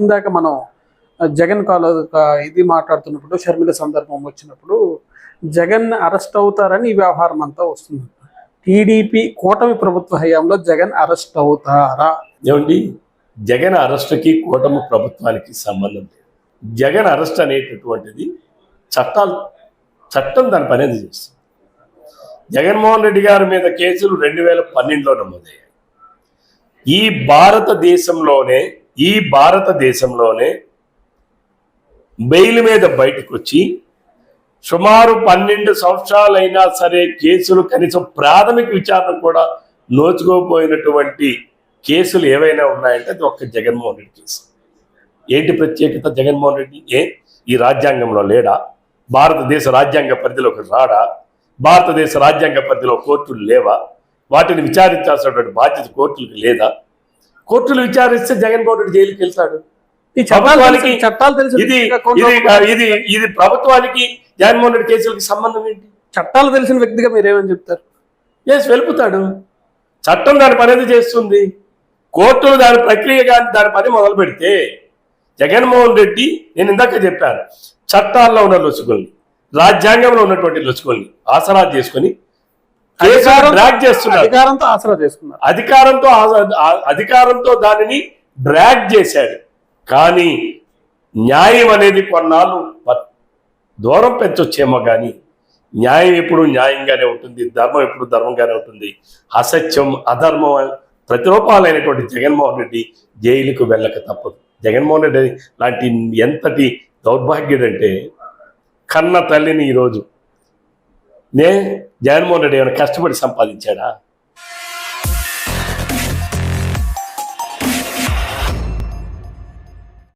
ఇందాక మనం జగన్ ఇది మాట్లాడుతున్నప్పుడు షర్మిల సందర్భం వచ్చినప్పుడు జగన్ అరెస్ట్ అవుతారని ఈ వ్యవహారం అంతా వస్తుంది. టీడీపీ కూటమి ప్రభుత్వ హయాంలో జగన్ అరెస్ట్ అవుతారా? ఏమండి, జగన్ అరెస్టుకి కూటమి ప్రభుత్వానికి సంబంధం లేదు. జగన్ అరెస్ట్ అనేటటువంటిది చట్టం దాని పని అది చేస్తుంది. జగన్మోహన్ రెడ్డి గారి మీద కేసులు 2012లో నమోదయ్యాయి. ఈ భారతదేశంలోనే బెయిల్ మీద బయటకు వచ్చి సుమారు 12 సంవత్సరాలైనా సరే కేసులు కనీసం ప్రాథమిక విచారణ కూడా నోచుకోపోయినటువంటి కేసులు ఏవైనా ఉన్నాయంటే అది ఒక్క జగన్మోహన్ రెడ్డి కేసు. ఏంటి ప్రత్యేకత? జగన్మోహన్ రెడ్డి ఈ రాజ్యాంగంలో లేడా? భారతదేశ రాజ్యాంగ పరిధిలోకి రాడా? భారతదేశ రాజ్యాంగ పరిధిలో కోర్టులు లేవా? వాటిని విచారించాల్సినటువంటి బాధ్యత కోర్టులకు లేదా? కోర్టులు విచారిస్తే జగన్మోహన్ రెడ్డి జైలుకి వెళ్తాడు. ఇది ప్రభుత్వానికి జగన్మోహన్ రెడ్డి కేసులకి సంబంధం ఏంటి? చట్టాలు తెలిసిన వ్యక్తిగా మీరేమని చెప్తారు? వెలుపుతాడు. చట్టం దాని పని చేస్తుంది. కోర్టులు దాని ప్రక్రియ కానీ దాని పని మొదలు పెడితే జగన్మోహన్ రెడ్డి, నేను ఇందాక చెప్పాను, చట్టాల్లో ఉన్న లొసుగుల్ని, రాజ్యాంగంలో ఉన్నటువంటి లొసుగుల్ని ఆసరా చేసుకుని డ్రాగ్ చేస్తున్నారు. అధికారంతో దానిని డ్రాగ్ చేశాడు. కానీ న్యాయం అనేది కొన్నాళ్ళు దూరం పెంచొచ్చేమో కానీ న్యాయం ఎప్పుడు న్యాయంగానే ఉంటుంది, ధర్మం ఎప్పుడు ధర్మంగానే ఉంటుంది. అసత్యం, అధర్మం ప్రతిరూపాలైనటువంటి జగన్మోహన్ రెడ్డి జైలుకు వెళ్ళక తప్పదు. జగన్మోహన్ రెడ్డి లాంటి ఎంతటి దౌర్భాగ్యుడంటే, కన్న తల్లిని ఈరోజు జగన్మోహన్ రెడ్డి ఏమైనా కష్టపడి సంపాదించాడా?